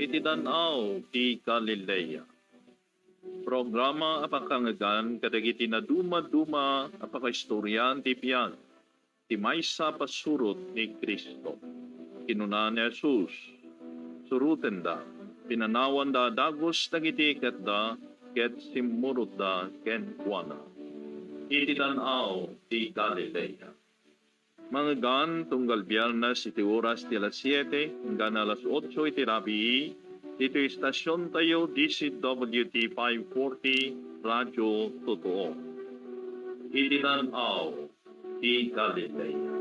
iti danaw ti Galilea. Programa apakangagan kadagiti na duma-duma apakaistoryan ti pian ti maysa pasurot ni Kristo. Kinuna ni Jesus, suruten da, pinanawan da dagos dagiti katda ket simurot da ken kuana. Iti danaw ti Galilea. Mga gan tunggal biyernes iti oras ti alas 7 hanggang alas 8 iti rabii, dito istasyon tayo DCWT 540 Radyo Totoo. Iti danaw ti Galilea.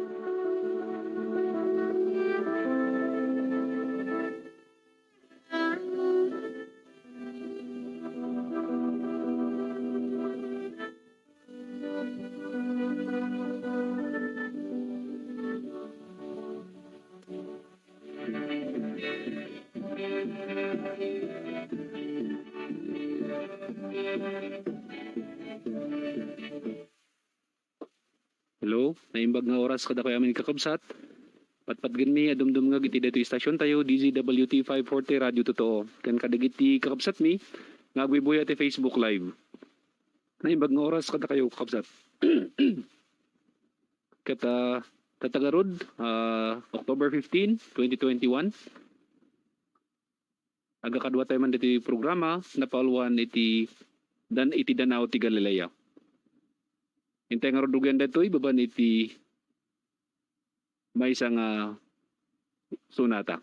Hello, naimbag nga oras kada kaya amin kakabsat. Patpatgan mi adumdum nga giti dito istasyon tayo DZWT 540 Radyo Totoo. Kan kadagiti kakabsat mi nga agwibuya ti Facebook Live. Naimbag nga oras kada kayo kakabsat. Kata tatagarod October 15, 2021. Aga kadwa tayo man diti programa napauluan iti danaw ti Galilea. Hintay nga rodugan dito, ibaban iti may isang sunata.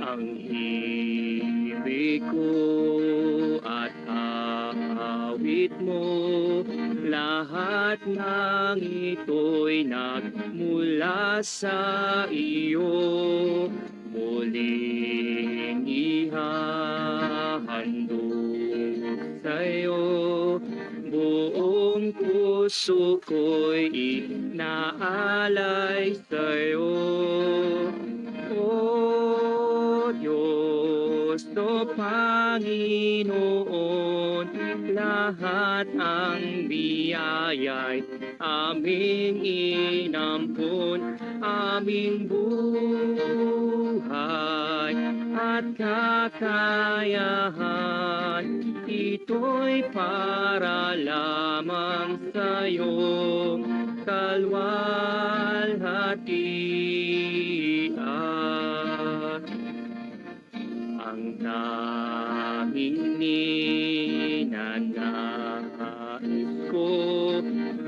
Ang himig ko at awit mo, lahat ng ito'y nagmula sa iyo. Muling ihahandog sa'yo, buong puso ko'y inaalay sa'yo. O Diyos, o Panginoon, lahat ang biyaya'y aming inampun, aming buhay at kakayahan. Ito'y para lamang sa'yo, kalwalhatian. Ang naming ninanais ko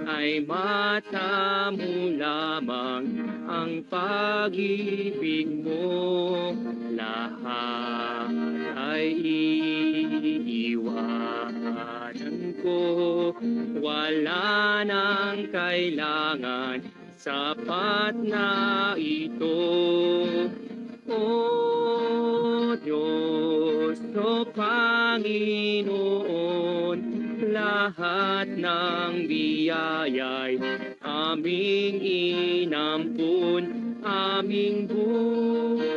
ay matamo lamang ang pag-ibig mo. Lahat ay iiwanan ko, wala nang kailangan, sapat na ito. O Diyos, o Panginoon, lahat ng biyaya'y aming inampun, aming buhay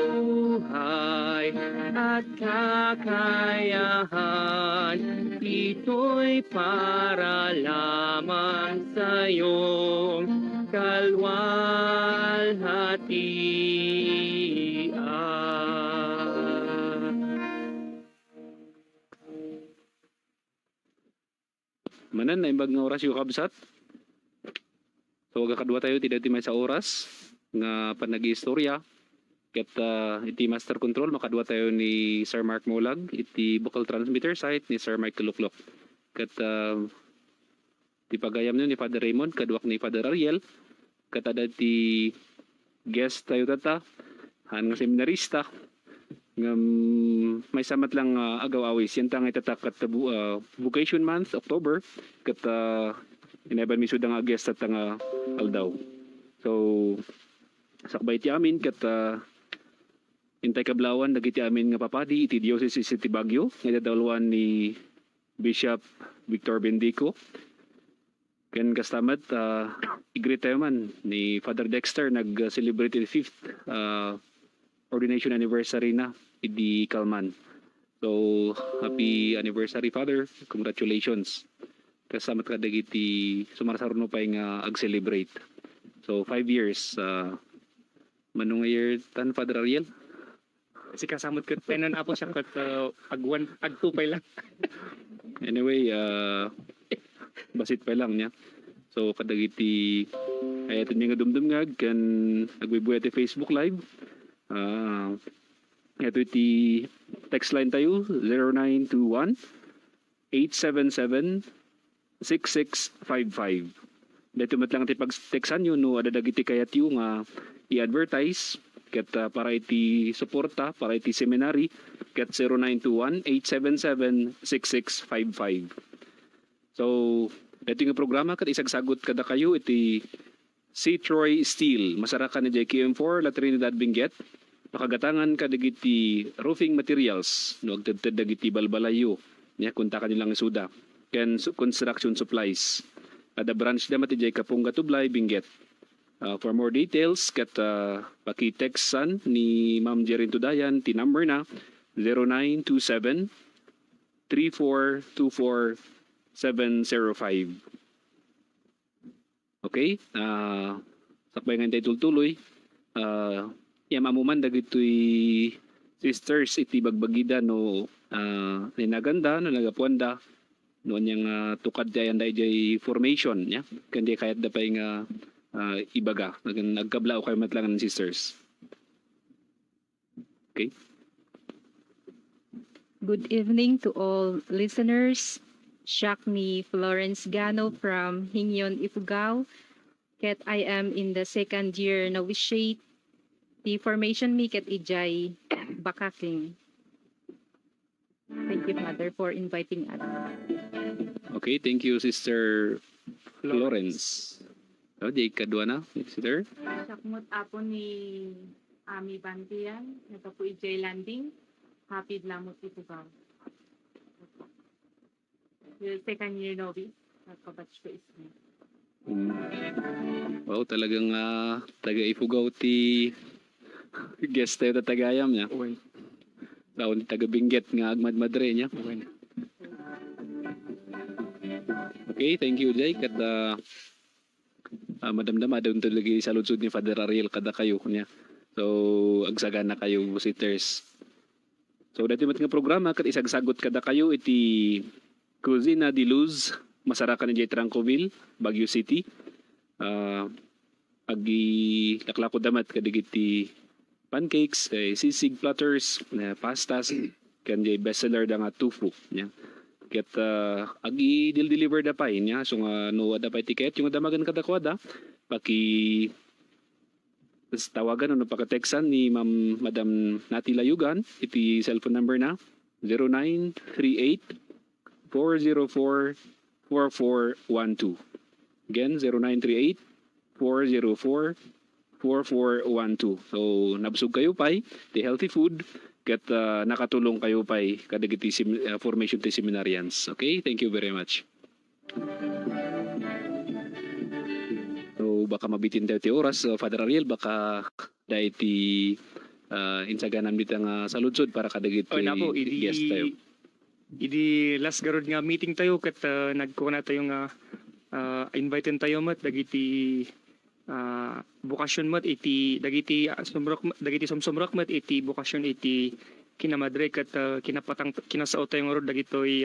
at kakayahan. Ito'y para lamang sa'yong kalwalhatian. Manan na imbag nga oras yung kabsat. So agakadwa tayo tidak ti may sa oras nga panagi-istorya. Ket iti master control makadwa tayo ni Sir Mark Molag, iti vocal transmitter site ni Sir Mike Luklok. Ket ti pagayam ni Father Raymond kadwak ni Father Ariel. Ket ada ti guest tayo tata han nga seminarista nga may samat lang agaw-awis yan tang itatak at vocation month October ket ineban mi sudang guest at nga aldaw. So sakbay ti amin ket intay kablawan dagiti amin nga papadi iti Diocese iti Baguio nga dadalwan ni Bishop Victor Bendico. Ken kastamat i-greet tayo man ni Father Dexter nag-celebrate the 5th ordination anniversary na idi Kalman. So happy anniversary Father. Congratulations. Kastamat ka dagiti sumarsaruno pa nga ag-celebrate. So 5 years manong year tan Father Ariel. Si kasamot ko penon apo siya kat agtupay lang. Anyway, basit pa lang niya. So kadagiti ay ato nga dumdumngag kan agbibuhay ti Facebook Live. Ito iti text line tayo 0921 877 6655. Dito matlang ti pag-textan yun no adadagiti kayat yung i-advertise ket para iti suporta para iti seminary ket 0921-877-6655. So ito nga programa ket isagsagot kada kayo iti C. Troy Steel masarakan ni JKM4 La Trinidad Benguet makagatangan kadagiti roofing materials no agtedted dagiti balbalayo nya kunta kanilang isuda ken construction supplies kada branch da mati Kapungga Tublay Benguet. For more details, kat paki-textan ni Ma'am Jerin Tudayan, ti number na 0927-3424-705. Okay? Sakbay nga tayo tuloy. Mamuman dagitoy sisters iti bagbagida no ninaganda no nagapuanda no nyang tukad dayan dayjay formation nya kandi kayat da pay nga ibaga nagkablaw kayo matlangan ng sisters. Okay. Good evening to all listeners. Shakni Florence Gano from Hingyon, Ifugao. Ket I am in the second year novitiate. The formation mi ket ijay Bakaking. Thank you, Mother, for inviting us. Okay, thank you, Sister Florence. Oh, di kadua na, Sister. Sakmut apo ni Ami Bantian, ito po ijay landing. Hapid lamot Ifugao. Second year novice, nagkabatch ko ismi. Wow, talagang taga Ifugao ti guest tayo tatagayam niya. Uy. Taon taga Benguet nga agmad madre niya. Uy. Okay, thank you, Jay. Kat madamdama doon talaga sa lutsud ni Father Ariel kada kayo niya. So, agsagan na kayo, visitors. So, dati mat nga programa, kat isagsagot kada kayo, iti Cusina de Luz, masarakan ni Jay Trancoville, Baguio City. Agi laklako damat kadigiti pancakes, sisig platters, pastas, kan Jay bestseller da nga tofu. Niya. Ket agi deliver da pa niya so nga no ada pa ticket yung damagan kada kwada paki tawagan no paka-textan ni Madam Nati Layugan iti cellphone number na 0938-404-4412. Again 0938-404-4412. So nabsog kayo pay the healthy food ket nakatulong kayo pay kadagiti formation ti seminarians. Okay, thank you very much. So baka mabitin tayo ti oras, Father Ariel, baka dahil ti insaganan bitang saludsod para kadagiti Napo, guest tayo. Idi last garod nga meeting tayo kat nagkuha na tayo nga invited tayo mat dagiti bukasyon mat iti dagiti sumsumrak mat iti bukasyon iti kinamadre kat kinasao tayo nga rod dagitoy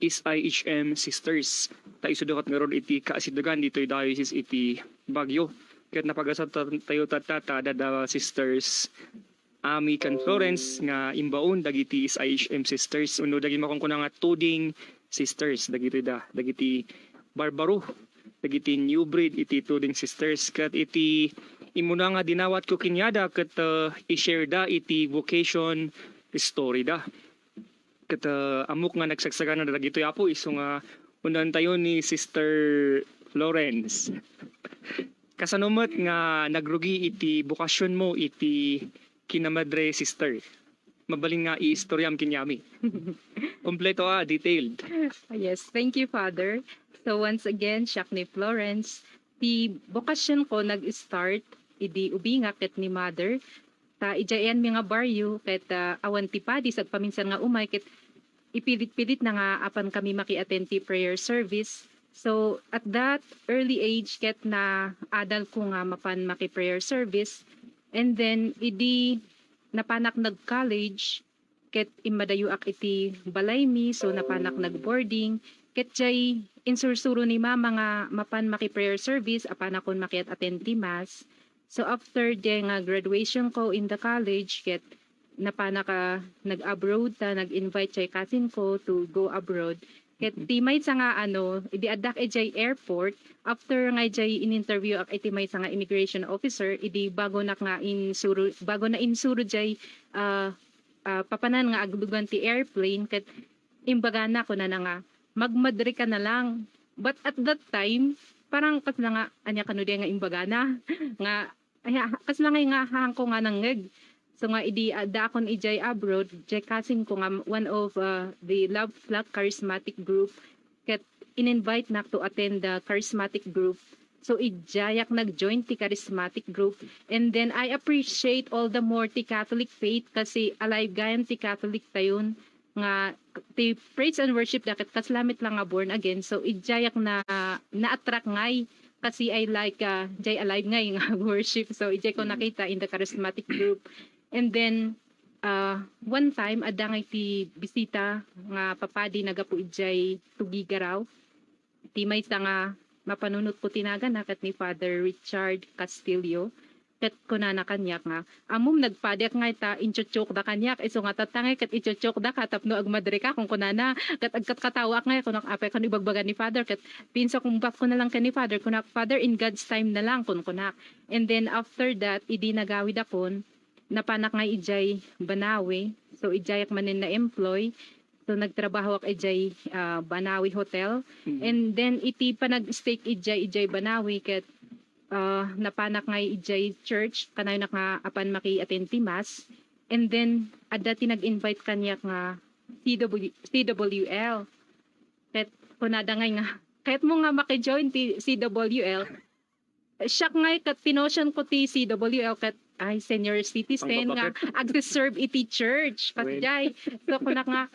SIHM sisters ta isudukat nga rod iti kaasidagan ditoy diocese iti Baguio kat napagasat tayo tatata dada sisters Ami kan Florence nga imbaon dagiti SIHM sisters uno dagiti makongkuna nga tuding sisters dagiti Barbaro dagiti new breed iti tuding sisters kat iti imuna nga dinawat ko kinyada kat i-share da iti vocation story da kat amok nga nagsagsagan na dagito apo iso nga unan tayo ni Sister Florence kasanumat nga nagrugi iti bukasyon mo iti kinamadre sister. Mabalin nga i-istoryam kinyami. Kompleto detailed. Yes, thank you, Father. So once again, Shakni Florence, the bokasyon ko nag-start, idi ubinga ket ni Mother, ta ijayan mi nga baryo, ket awan ti padi, sag paminsan nga umay, ket ipilit-pilit na nga apan kami maki-attend ti prayer service. So at that early age, ket na adal ko nga mapan maki-prayer service, and then idi napanak nag-college, ket imadayo ak iti balay mi, so napanak nag-boarding, ket jay insursuro ni mama nga mapan maki-prayer service, apan akon makiat-attend ti mass. So after the nga graduation ko in the college, ket napanak nag-abroad ta, nag-invite jay cousin ko to go abroad. Ket ti may sa nga idi adak jay airport, after nga jay in-interview ak iti may sa nga immigration officer, idi bago na insuro jay papanan nga agdugan ti airplane, ket imbaga na ko na nga magmadre ka na lang. But at that time, parang kas na nga anya kanu nga imbaga na nga kas na nga hangko nga nangeg. So nga idi dakon ijay abroad, jay cousin ko nga one of the Love Flock Charismatic Group, ket in-invite na to attend the charismatic group. So ijayak nag-join ti charismatic group, and then I appreciate all the more ti Catholic faith kasi alive gayan ti Catholic tayon nga ti praise and worship daket kaslamit lang nga born again. So ijayak na-attract ngay kasi I like jay alive ngay nga worship. So ijay ko nakita in the charismatic group. And then one time adangay ti bisita nga papadi nagapu ijay tugigaraw. Ti may nga mapanunot ko tinaga nakat ni Father Richard Castillo. Ket kunana kanyak nga amom nagpadyak nga ita inchochok da kanyak iso nga tatangay ket ichochok da katapno agmadre ka kung kunana ket agkatkatawak nga kunak apay kan ibagbagan ni Father, ket pinsa kung back ko na lang ken ni Father kunak Father in God's time na lang kun kunak. And then after that idi nagawid akon napanak nga ijay Banawe, so ijayak manen na employ, so nagtrabaho ak ijay Banawe Hotel. And then iti pa nag-stake ijay Banawe, ket napanak nga ijay church kanay na nga apan maki-attend ti mass. And then adda ti nag-invite kanyak nga CWL, ket kunada nga kahit mo nga maki-join ti CWL, siya nga kat tinosyon ko ti CWL, ket ay senior citizen nga ag-serve iti church katjay. So kunak nga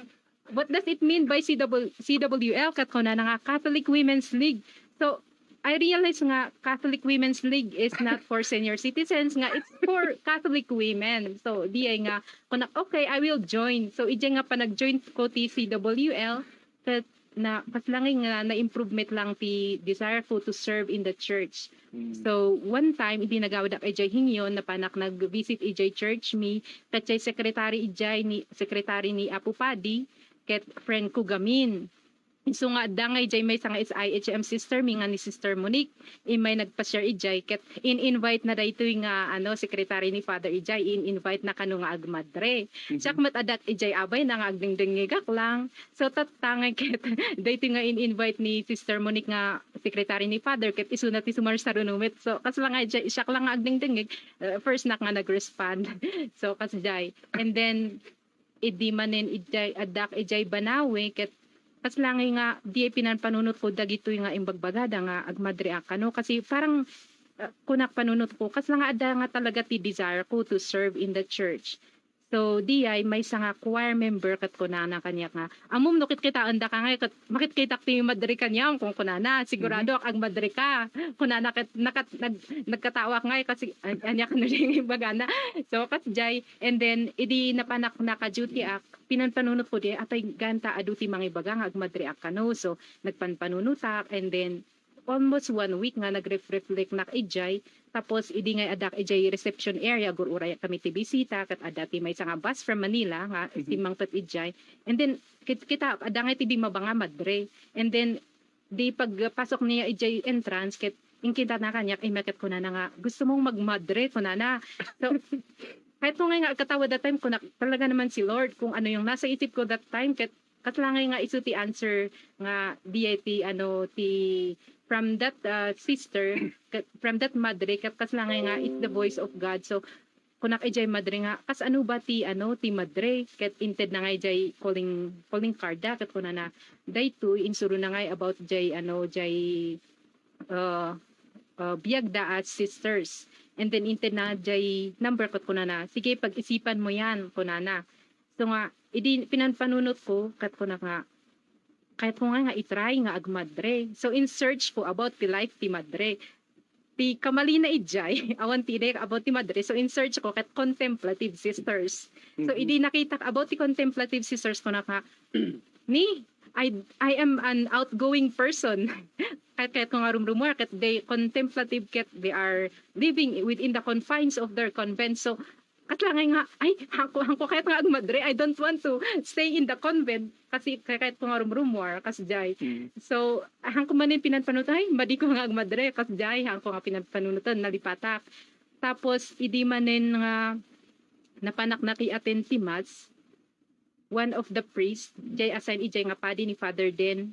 what does it mean by CWL, kat kunana nga Catholic Women's League. So I realize nga Catholic Women's League is not for senior citizens nga, it's for Catholic women. So di ay nga kunak okay, I will join. So ijay nga pa nag-join ko ti CWL, kat na kaslangin nga na improvement lang ti desire ko to serve in the church. So one time idi nagawad ak ijay Hingyon na panak nag-visit ijay church mi, ket jay secretary ni Apu Padi, ket friend ko gamin. So nga dangay jay may nga IHM sister mi nga ni Sister Monique, may nagpa-share ijay, ket in-invite na daytoy nga secretary ni Father ijay, in-invite na kanu nga agmadre. Siak mat adak ijay abay na nga agdingdingigak lang. So tatangay ket daytoy nga in-invite ni Sister Monique nga secretary ni Father, ket isuna ti sumar sa runumit. So kas lang nga ijay siak lang nga agdingdingig, first nak nga nag-respond. So kas jay. And then idi manen ijay adak ijay Banawe, ket kas lang nga di pinanpanunot ko dagitoy nga imbagbagada nga agmadre akano, kasi parang kunak panunot ko kas lang ada nga talaga ti desire ko to serve in the church. So di ay may nga choir member kat kunana kanya nga amom no kita anda ka nga kat makit ti madre kanya kung kunana sigurado ang madre ka kunana kat nagkatawa nga kasi anya kan ring bagana. So kas jay, and then idi napanak naka-duty ak pinanpanunot ko di atay ganta aduti mga ibaga nga agmadre ak kano. So nagpanpanunutak, and then almost 1 week nga nag-reflect nak ijay, tapos idi nga adak ijay reception area gururay kami ti bisita, kat adati may nga bus from Manila nga timang pet ijay, and then kita adangay ti di mabanga madre, and then di pagpasok niya ijay entrance, ket ingkita na kanya imaket ko na nga gusto mong magmadre ko na. So kahit ko nga katawa that time ko na talaga naman si Lord kung ano yung nasa isip ko that time, ket katlangay nga isu ti answer nga DIT from that sister, from that madre, kas lang nga it's the voice of God. So kunak ijay madre nga kas ano ba ti madre ket inted na nga ijay calling karda ket kuna na daytoy insuro na nga about jay biagda at sisters. And then inted na jay number ko kuna na sige pag-isipan mo yan kuna na. So nga idi pinanpanunot ko kat kuna nga kahit ko nga itry nga agmadre. So in search ko about the life ti madre. Ti kamali na ijay, awan ti about ti madre. So in search ko kat contemplative sisters. So idi nakita about ti contemplative sisters ko na ka, ni, I am an outgoing person. Kahit kung rumor, kat they contemplative, kat they are living within the confines of their convent. So katlangay nga, ay, hangko kahit nga agmadre, I don't want to stay in the convent kasi kahit kung rumor, kasjay. So, hangko man yung pinanpanunod, ay, madi ko nga agmadre, kasjay, hangko nga pinanpanunutan, nalipatak. Tapos, idi manin nga napanak na ki aten ti Mass, one of the priests, jay assign ijay nga padi ni Father Den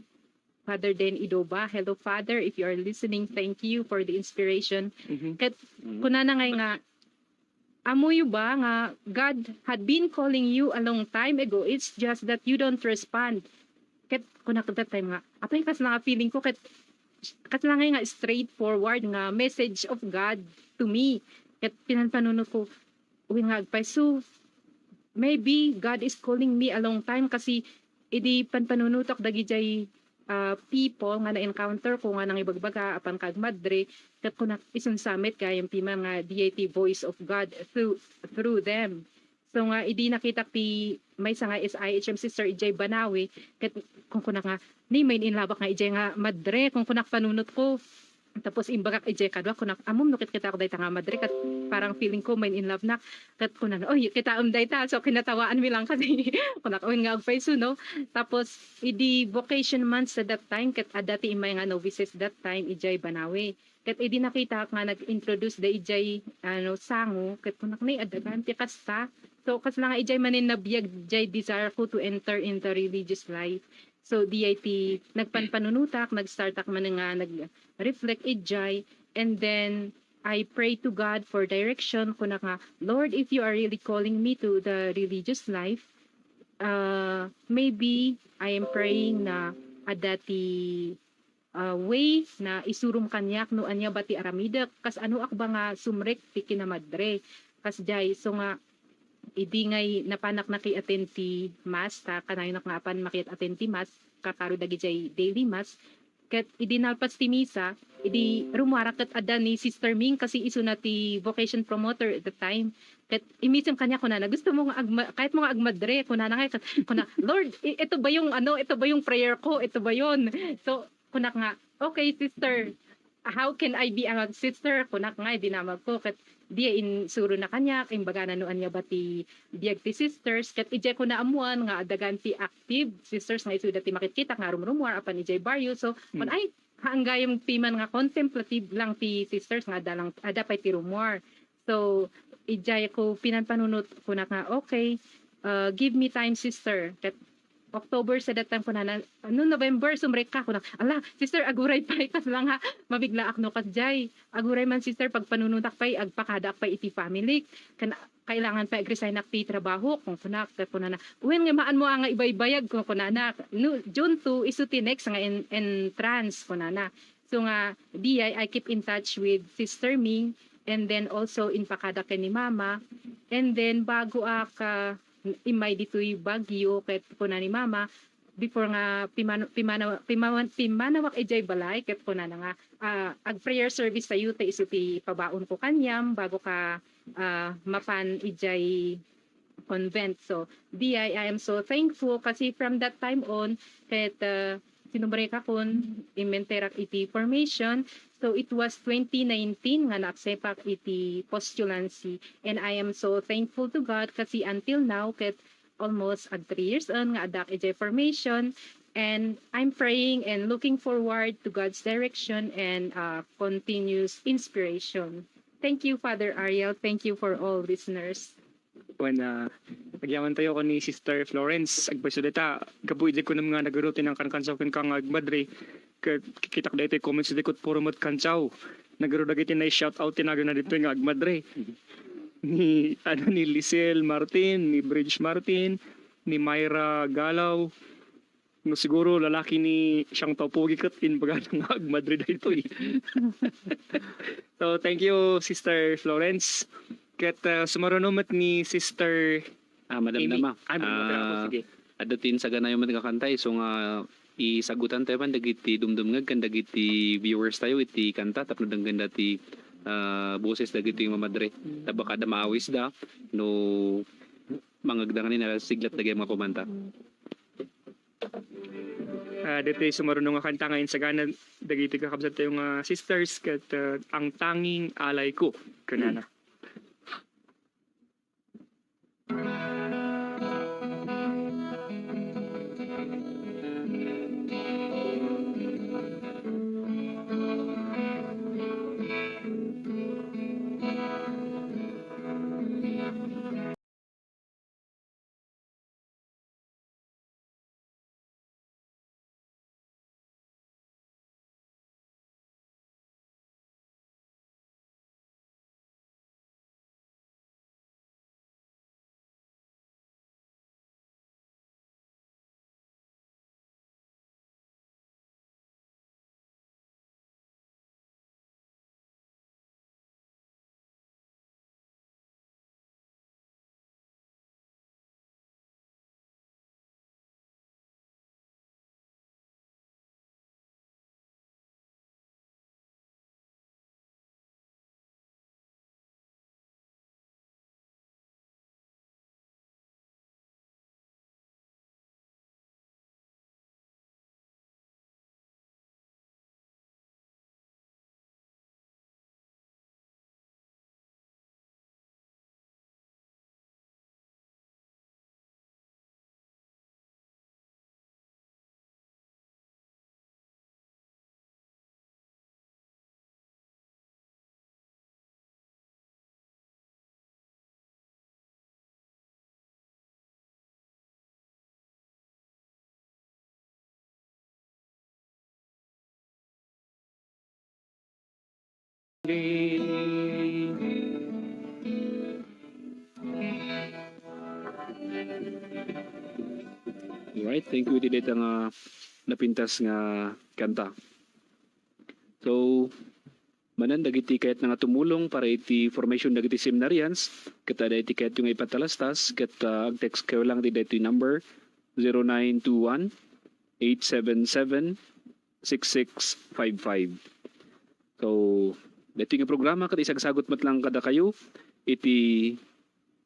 Idoba. Hello, Father, if you are listening, thank you for the inspiration. Kat, kunana nga, amoy ba nga God had been calling you a long time ago, it's just that you don't respond. Ket kunak that time nga apay kas nga feeling ko ket lang nga straightforward nga message of God to me. Ket pinanpanunod ko uwi nga agpay, so maybe God is calling me a long time kasi idi panpanunutok dagiti people nga na-encounter ko nga nang ibagbaga apan kag madre ket kunak isun summit kayang pima nga DIT voice of God through them. So nga idi nakita ti may nga SIHM sister ijay Banawi ket kung kunak nga ni main in labak nga ijay nga madre kung kunak panunot ko. Tapos imbagak ijay kadwa kunak amom nukit kita ko dayta nga madre kat parang feeling ko main in love na kat kunak oy kita dayta so kinatawaan mi lang kasi kunak oy nga agpay no. Tapos idi vocation months at that time kat adati imay nga novices that time ijay Banawi kat idi nakita nga nag-introduce da ijay sango kat kunak nay adagan ti kasta. So kas lang ijay manin nabiyag jay desire ko to enter in the religious life. So DIT nagpanpanunutak, nag-startak man nga nag-reflect ijay, and then I pray to God for direction kuna nga Lord, if you are really calling me to the religious life, maybe I am praying na adati way na isurum kanyak no anya bati aramida kas ano akba nga sumrek ti kinamadre kas jay. So nga idi ngay napanak na kay atenti Mass ta kanayon nga apan makit atenti Mass kakaro dagiti daily Mass ket idi nalpas ti misa idi rumuarak ket adda ni Sister Ming kasi isu na ti vocation promoter at the time ket imisem kanya kuna na gusto mo nga kahit mo nga agmadre kuna na nga kuna Lord ito ba yung prayer ko, ito ba yon. So kunak nga okay sister, how can I be a sister kunak nga idi namag ko ket dia in suro na kanya imbaga nanuan niya bati biag ti sisters ket ije ko na amuan nga adagan ti active sisters nga isu dati makikita nga rumrumwar apan ije baryo. So kun ay hanggayem piman nga contemplative lang ti sisters nga ada pay ti rumwar. So ijay ko pinanpanunot ko na nga okay, give me time sister ket October sa that time ko na November sumrek ka ko na ala sister aguray pay kas lang ha mabigla akno kasjay aguray man sister pag panunutak pay agpakada pay iti family kailangan pa resign ak ti trabaho kung kuna na when nga maan mo ang ibaybayag kung kuna na no, June 2 isu ti next nga entrance kuna na. So nga I keep in touch with Sister Ming and then also in pakada ken ni Mama and then bago imay ditoy Bagyo ket kuna ni Mama before nga pimanawak ijay balay ket kuna nga ag prayer service sa yuta isu ti pabaon ko kanyam bago ka mapan ijay convent. So I am so thankful kasi from that time on ket sinumbre ka kun imenterak iti formation. So it was 2019 nga naaksepak iti postulancy and I am so thankful to God kasi until now ket almost 3 years on nga adak iti formation and I'm praying and looking forward to God's direction and continuous inspiration. Thank you Father Ariel, thank you for all listeners. When nagyaman tayo ko ni Sister Florence agpasulita kabuid ko ng mga nagarutin ng kankansaw kang agmadre kita ko dito comments dito puro mat kansaw nagaro dagiti na shout out tinaga na dito nga agmadre ni ni Lisel Martin, ni Bridge Martin, ni Myra Galaw. No siguro lalaki ni siyang taupogi kat in baga ng agmadre dito eh. So thank you Sister Florence. Ket sumarunumat ni Sister Madam Amy. Nama. Ay, sige. Adatin sa ganayon man kakantay. So nga, isagutan tayo man dagiti dumdumngag kan dagiti viewers tayo iti kanta tapno ganda ti boses dagiti mamadre. Tabaka da maawis da no mangagdangan ni na siglat dagay mga kumanta. Dito sumarunong nga kanta ngayon sa gana dagiti kakabsat tayo nga sisters ket ang tanging alay ko kanana. Alright, thank you dito nga napintas nga kanta. So, manan dagiti kayat nga tumulong para iti formation dagiti seminarians, kata da iti kayat yung ipatalastas, kata ang text kayo lang dito yung number 0921-877-6655. So, dito yung programa kat isagsagot mat lang kada kayo, iti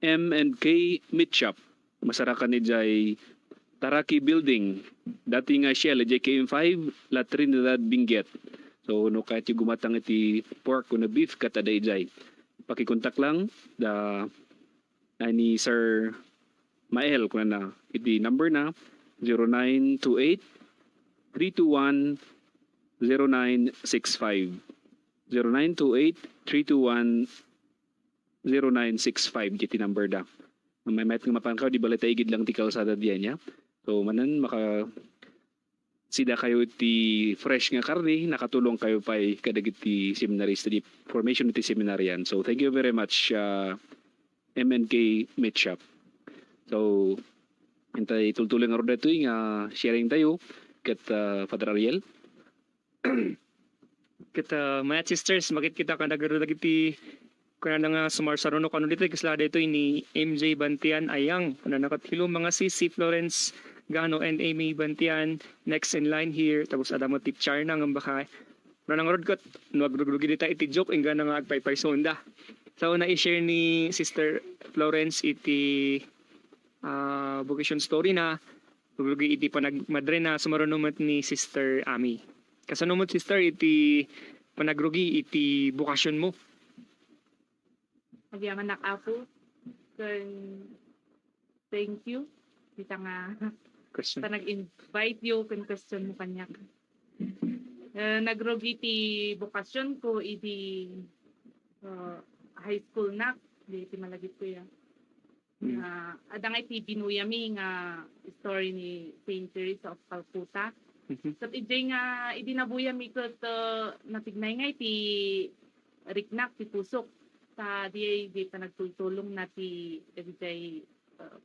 M&K Meat Shop. Masarakan ni Jay Taraki Building, dati nga Shell, JKM5, La Trinidad, Benguet. So, no, kahit yung gumatang iti pork o na beef, kataday jay. Pakikontak lang, ni Sir Mael, kung na, iti number na, 0928-321-0965. 0928-321-0965, iti number da. May mayat nga mapangkaw, di balita igid lang ti kalsada diyan niya. So manan maka sida kayo ti fresh nga karni, nakatulong kayo pa kadagiti seminarista di formation ti seminarian. So thank you very much MNK Meat Shop. So intay tultuling nga ro dito nga sharing tayo ket Father Ariel. Kita mga sisters makit kita ka nagaro dagiti kana nga sumarsaruno kanu dito kasla dito ni MJ Bantian Ayang kana nakathilo mga CC Florence Gano and Amy Bantian next in line here tapos adamo ti Charna nga baka nanang rod kot nuagrugi dita iti joke inga nga agpaypay sonda. So na i-share ni Sister Florence iti vocation story na grugi iti panagmadre na sumarunumat ni Sister Amy. Kasanumot sister iti panagrugi iti bukasyon mo. Nagyaman nakapo. Thank you. Kita nga Question. sa nag-invite you kung question mo kanya. Nagrogi ti bukasyon ko iti high school na. Di iti malagit ko yan. Adang iti binuyami nga story ni Saint Teresa of Calcutta. So iti nga idinabuyami ko natignay nga iti riknak ti pusok sa di pa nagtultulong na ti dagijay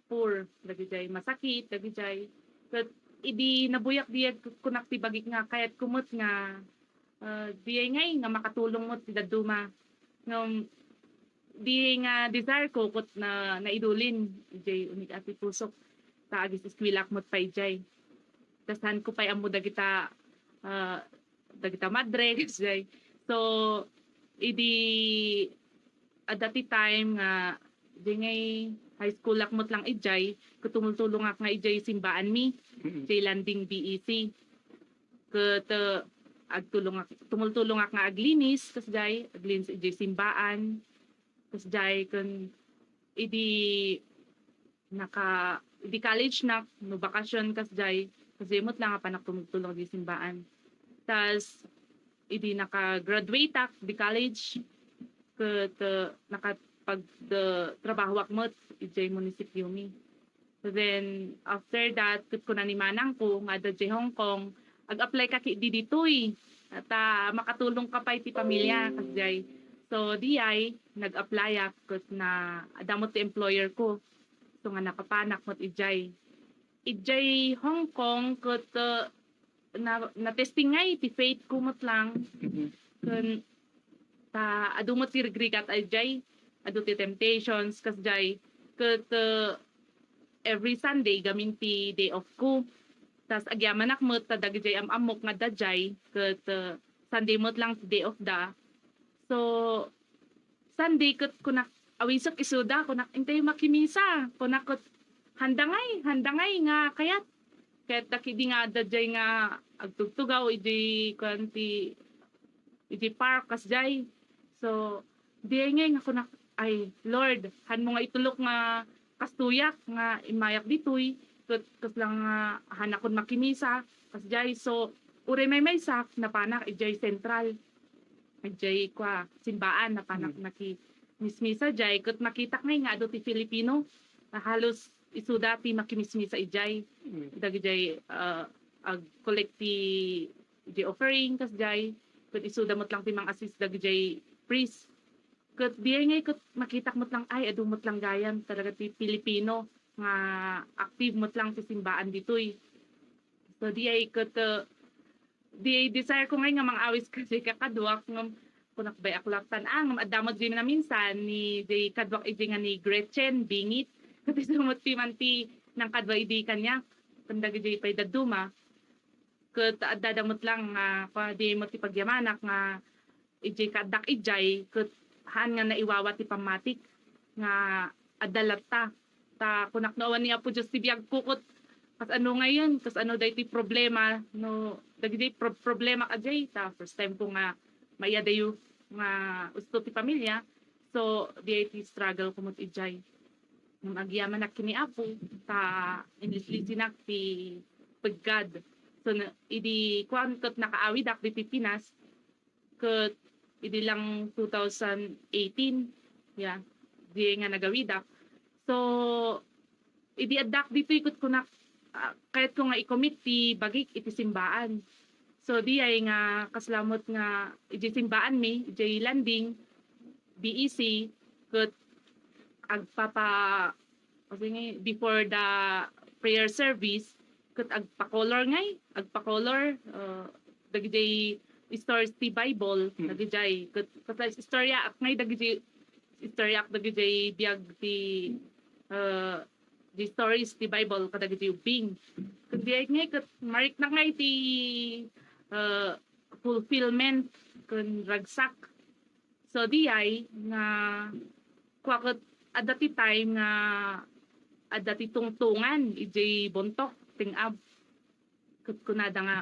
poor, dagijay masakit, dagijay ket idi nabuyak diya kunak ti bagik nga kayat kumot nga diya ngay nga makatulong mo ti daduma ngam di nga desire ko kot na naidulin ijay unik ati pusok ta agis eskwelak mot pa ijay tasan ko pay amo dagita madre ijay so idi at that time nga di ngay high school lakmot lang ijay kutumultulong ak nga ijay simbaan mi ijay landing BEC ket tumultulong ak nga aglinis kasjay aglinis ijay simbaan kasjay kun idi college na no bakasyon kasjay kasimot lang pa tumultulong di simbaan tas idi naka-graduate ak di college ket nakapag trabaho ak mo ijay munisipyo mi. So then after that ket kuna ni manang ko nga adto Hong Kong ag-apply ka ki ditoy at makatulong ka pa iti pamilya kasjay. So di ay nag-apply ak ket na adamot ti employer ko. So nga nakapanak mo ijay. Ijay Hong Kong ket na testing ngay ti faith kumot lang. Kun ta adumot ti regrigat ajay adu ti temptations kasjay ket every Sunday gamin ti day off ko tas agyaman akmot ta dagijay amok nga dajay ket Sunday mot lang ti day off da so Sunday ket kunak awisok isuda kunak intay makimisa kunak ket handangay nga kayat ket takidi nga dajay nga agtugtugaw idi kanti idi park kasjay. So, diay nga ako na, ay, Lord, han mo nga itulok nga kastuyak, nga imayak ditoy, kas lang hanakon makimisa, kasjay. So, ure may sak, napanak, ijay sentral, ijay kwa, simbaan, napanak nakimismisa, jay, kat makitak nga ado ti Filipino, halos isuda ti makimismisa ijay, dagijay, ag-collect ti ijay offering, kasjay, kat isuda mot lang ti mang assist dagijay priest. Kat diay ngay kat makitak mot lang ay adumot lang gayan talaga ti Pilipino nga active mot lang ti simbaan ditoy. So diay kat diay desire ko ngay nga mangawis kasi kakadwak ngam kunak bay aklaktan ngam adamot din na minsan ni di kadwak idi nga ni Gretchen bingit kat isumot ti man ti nang kadwa idi kanya kandag idi pay daduma kat adadamot lang nga di mo ti pagyamanak nga ijay kadak ijay ket han nga naiwawa ti pamatik nga adalat ta kunak nawan ni Apo Dios ti biag kukot kas ano ngayon kas ano dayti problema no dagiti problema ajay ta first time ko nga mayadayo nga usto ti pamilya so di ti struggle kumot ijay ng agyaman na kini Apo ta inlislinak ti peggad so idi kuan ket nakaawid ak ti Pinas ket idi lang 2018 yeah di nga nagawidak so idi adak dito ikot kunak kahit ko nga i-commit ti bagik iti simbaan so di ay nga kaslamot nga iti simbaan mi iti landing BEC ket agpapa before the prayer service ket agpa-color agpa-color dagiti stories ti Bible dagijay ket istorya ak ngay dagijay istorya ak dagijay biag ti the stories ti Bible kadagiti ubing ket diay ngay ket marik na ngay ti fulfillment kun ragsak so diay nga kwakot adati time nga adati tungtungan ijay bontok tingab ket kunada nga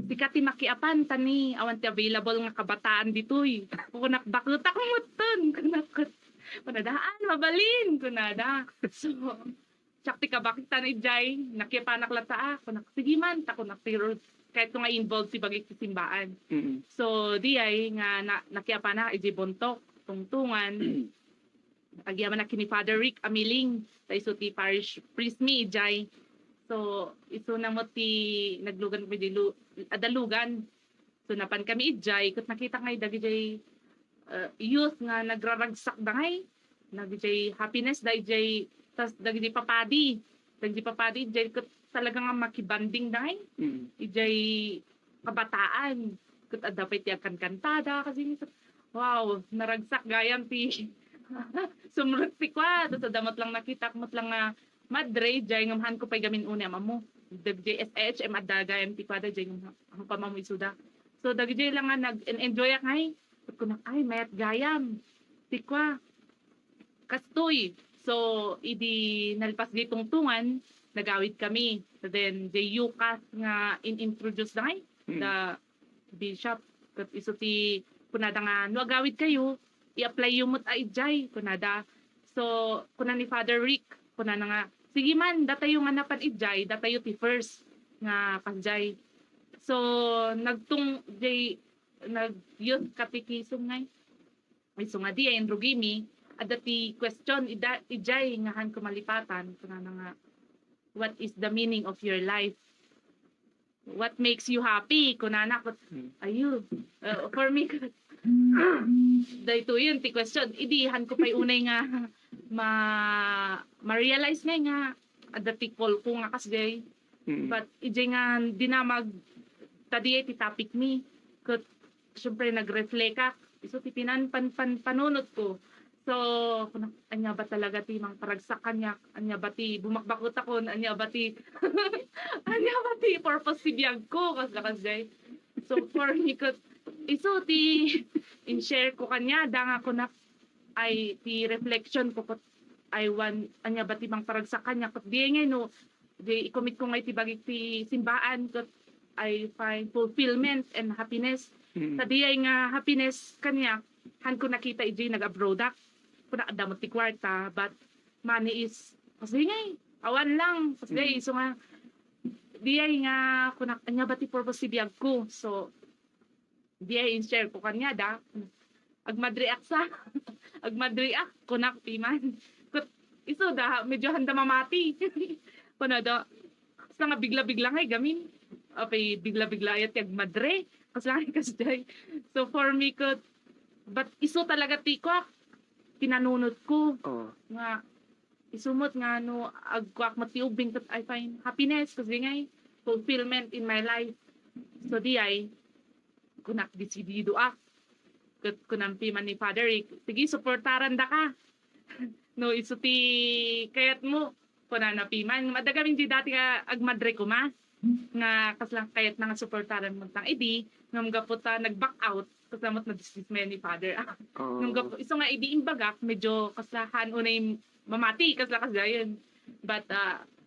sikat ti makiapan tani awan ti available nga kabataan ditoy. Kunak bakutak mo ton kunadaan mabalin kunada. So tsak ti kabakitan ijay nakiapanak lata kunak sige man ta kunak ti kahit ko nga involved si bagay ti simbaan. So di ay nga nakiapanak ijay bontok tungtungan agyaman na kini Father Rick Amiling sa iso ti parish priest mi ijay. So iso na mo ti naglugan kami di adalugan. So napan kami ijay ket nakita ngay dagiti youth nga nagraragsak dangay. Nagijay happiness dagiti tas dagiti papadi. Dagiti papadi ijay ket talaga nga makibanding dangay. Ijay kabataan. Ket adda pa ti akan kantada kasi wow, naragsak gayam ti sumrut ti kwa. So damot lang nakita mo lang nga madre jay ngamhan ko pay gamin una mamo. Dagiti SHM adda gayam ti kwa da jay ang pamamu isuda. So dagiti lang nga nag-enjoy ak ngay. Ko na ay mayat gayam. Ti kwa kastoy. So idi nalpas di tungtungan nagawid kami. So then the yukas nga introduce na ngay the bishop ket iso ti kunada nga no agawid kayo i-apply yung mut ijay kunada. So kuna ni Father Rick kuna nga sige man datayo nga napan ijay datayo ti first nga kanjay. So nagtung jay nag youth catechism ngay. Iso nga di ay rugimi adda ti question ijay nga han kumalipatan kuna nga what is the meaning of your life? What makes you happy? Kunana ko ayu for me dayto yun ti question idihan ko pay unay nga ma-realize nga adda ti call ko nga kasday but ijay nga dinamag tadi ti topic mi ket syempre nag-reflect ka iso ti panunot ko. So anya ba talaga ti mang paragsak kanya anya ba ti bumakbakot ako anya ba ti anya ba ti purpose ti biyag ko kasday. So for me ket iso ti in-share ko kanya danga ko na ay ti reflection ko ket I want anya ba ti mang paragsak kanya ket di ngay no di i-commit ko ngay ti bagi ti simbaan ket I find fulfillment and happiness. Tadi ay nga happiness kanya han ko nakita ijay nag-abroad kuna adamot ti kwarta but money is kasi ngay awan lang kasi so nga di ay nga kuna anya ba ti purpose ti biyag ko. So di ay in-share ko kanya da agmadriak sa agmadriak kunak piman kut iso da medyo handa mamati kuna da sa nga bigla-bigla ngay gamin apay bigla-bigla ayat ti agmadre kasi so for me kut but iso talaga ti ko pinanunod ko nga isumot nga no agkwak matiubing ket I find happiness kasi ngay fulfillment in my life. So di ay kunak desidido ket kunampi man ni Father Rick sige suportaran da ka no iso ti kayat mo kunana piman madagamin di dati ka agmadre ko ma nga kaslang kayat na nga suportaran mo tang idi ngam gaputa nag-back out kasamot na dismay ni Father. Nung iso nga idi imbagak medyo kasahan unay mamati kasla kasdayon. But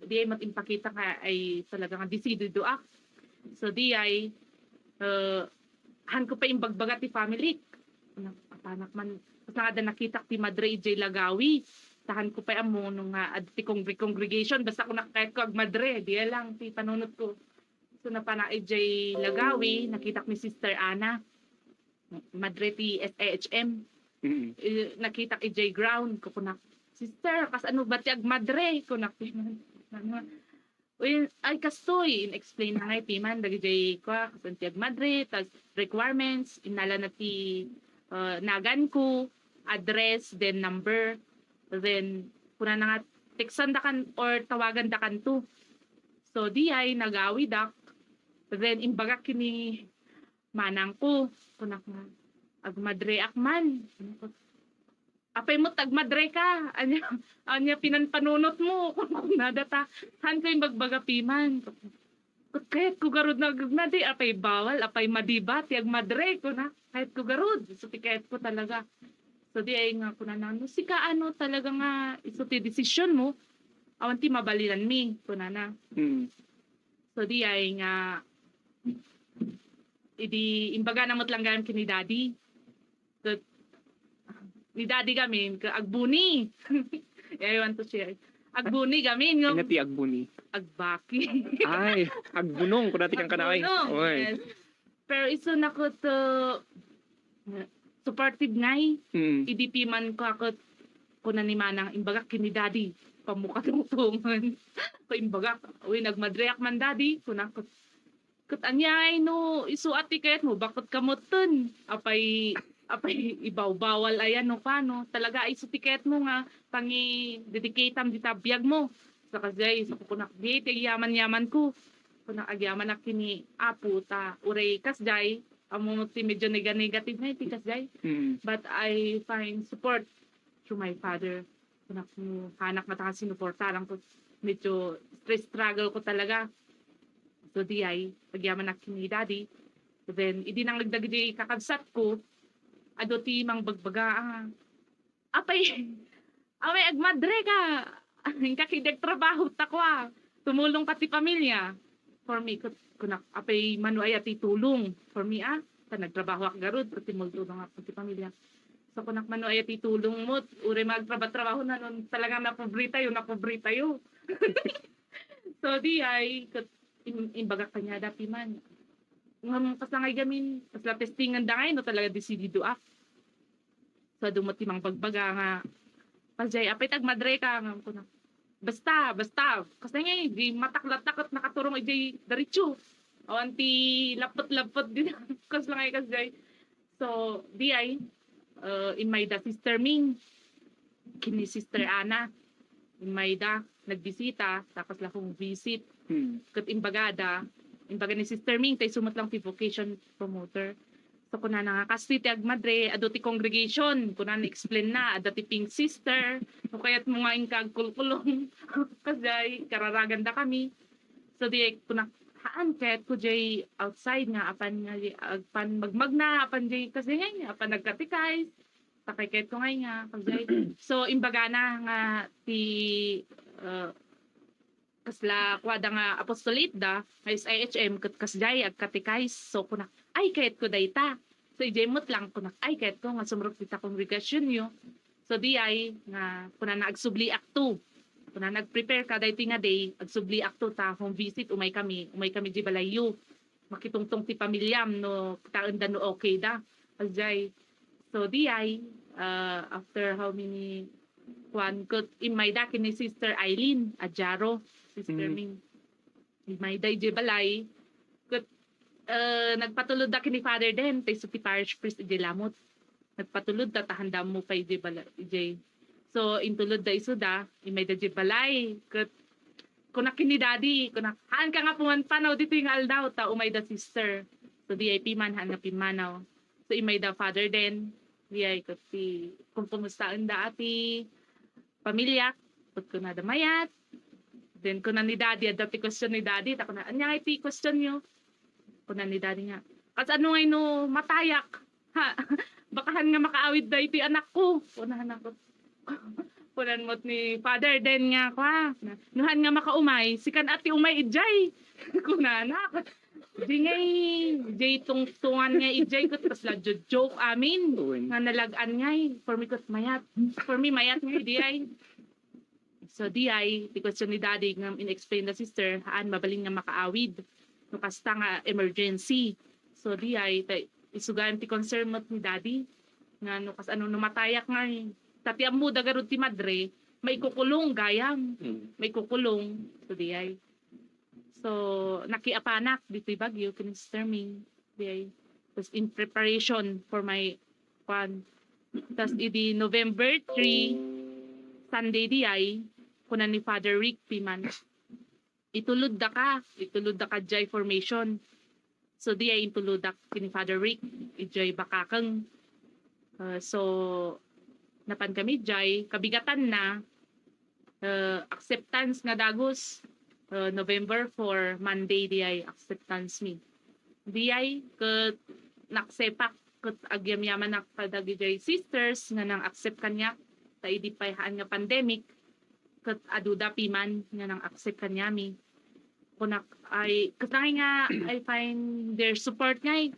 di ay matimpakita ka ay talaga nga decidido So di ay han ko pa imbagbaga ti family. Anak man kasla ada nakita ti Madre J Lagawi. Tahan ko pa amo nung ti congregation basta ko nakakayat ko ag Madre di lang ti panunot ko. So napana J Lagawi nakita ko ni Sister Ana. Madre ti SHM. Nakita ijay ground ko kunak sister kas ano ba ti agmadre kunak ay kastoy in-explain na ngay piman dagijay ko kasan ti agmadre tas requirements inala na ti nagan ko address then number then kuna na nga teksan dakan or tawagan dakan to. So di ay nagawi dak then imbaga kini manang ko kunak nga agmadre akman apay mo tagmadre ka anya pinanpanunot mo kung nadata han kay magbaga piman kahit ko garud na agmadre apay bawal apay madibat ti agmadre ko na kahit ko garud so kahit ko talaga so di ay nga kuna na no sika ano talaga nga iso ti decision mo awan ti mabalilan mi kuna na so di ay nga idi imbaga namot lang gayam kini daddy. So, ni daddy gamin agbuni. I want to share. Agbuni gamin yung Inati agbuni. agbaki. Ay, agbunong ko dati kang kanaway. Yes. Pero iso na ko to supportive ngay. Mm. IDP man ko ako kunan ni manang imbaga kini daddy pamuka tungtungan ko imbaga uy nagmadreak man daddy kunak ket anyay no isuat tiket mo bakit kamuton apay ibaw bawal ayan no paano talaga ay su tiket mo nga pangi dedicatam ditabiyag mo sa kasay sa kunak di yaman ko kunak agyaman nak kini apo ta uray kasjay amo ti medyo negative na iti kasjay but I find support through my father kunak mo hanak mata sinuportaran ko medyo struggle ko talaga. So di ay, pagyaman na kini daddy. So then, idi nang nagdag di kakabsat ko, ado ti mang bagbaga. Apay agmadre ka. Kakideg trabaho takwa. Tumulong pati pamilya. For me, kunak, apay manu ay ati tulong. For me, nagtrabaho ak garod, pati multulong ak pati pamilya. So kunak manu ay ati tulong mo, uri magtrabaho na nun talagang napobre tayo. So di ay, imbaga kanya dapi man. Ngam kasangay gamin, kasla testingan da ngay no talaga desidido ak. So dumot timang bagbaga nga. Pasjay apay tagmadre ka ngam ko na. Basta kasi nga di mataklat-takot nakaturong ijay diretso. Awanti lapot din kasla ngay kasjay. So di ay in my da sister Ming kini sister Ana in my da nagbisita tapos la kong visit kat imbaga ni Sister Ming tay sumot lang ti vocation promoter. So kuna na nga kasiti agmadre ado ti congregation kuna na explain na ado ti pink sister o kayat mo nga ingkag kulkulong kasay kararagan da kami. So di kuna haan ket ko jay outside nga apan nga apan magmagna apan jay kasi nga apan nagkatikay takay ket ko nga kasay. So imbaga na nga ti kasla kwada nga apostolate da is IHM ket kasjay ag katikais so kunak ay kayet ko dayta so ijemot lang kunak ay kayet ko nga sumrok kita congregation yo so di ay nga kuna na agsubli akto kuna nagprepare ka dayti nga day agsubli akto ta home visit umay kami di balayo makitungtong ti pamilyam no taon da no okay da kasjay so di ay after how many kwan ko imay da kini Sister Eileen Adjaro Sister Ming. May day balay. Kat nagpatulod da kini Father Den tay supi parish priest ije lamot. Nagpatulod da tahanda mo pay ije balay ije. So intulod da isuda imay da ije balay. Kat kunak kini daddy kunak haan ka nga puman panaw dito yung aldaw ta umay da sister. So VIP man haan nga pimanaw. So imay da Father Den. Diyay kat si kung pumustaan da ati pamilya. Put ko na da mayat. Then kuna ni daddy, dati question ni daddy, tako na, anya iti question nyo? Kuna ni daddy nga, kas ano ngay no matayak? Ha, bakahan nga makaawid da iti anak ko. Kunahan ako. Kunan mo't ni father, then nga kwa. Nuhan nga makaumay, sikan ati umay ijay. Kunanak. Di ngay, jay tungtungan nga ijay ko, tas la joke amin. Nga nalagaan ngay, for me kot mayat. For me mayat ngay, di ay. So di ay, di question ni daddy nga in-explain na sister, haan mabaling nga makaawid. No kasta nga emergency. So di ay, isugan ti concern mo ni daddy. Nga no kas ano numatayak nga. Tati amu dagarod ti madre, may kukulong gayam. May kukulong. So di ay. So nakiapanak dito Baguio kini Sister Ming. Di ay. Was in preparation for my kwan. Tas idi November 3, Sunday di ay, kunan ni Father Rick Piman. Itulod da ka jay formation. So di ay intulod da kini Father Rick, ijay bakakang. So napan kami jay, kabigatan na, acceptance nga dagos, November 4, Monday di ay acceptance me. Di ay, naksepak, agyam-yaman na kadagijay sisters, nga nang accept kanya, ta idi payhaan nga pandemic, kat aduda piman nga nang accept kanyami kunak ay katangay nga I find their support ngay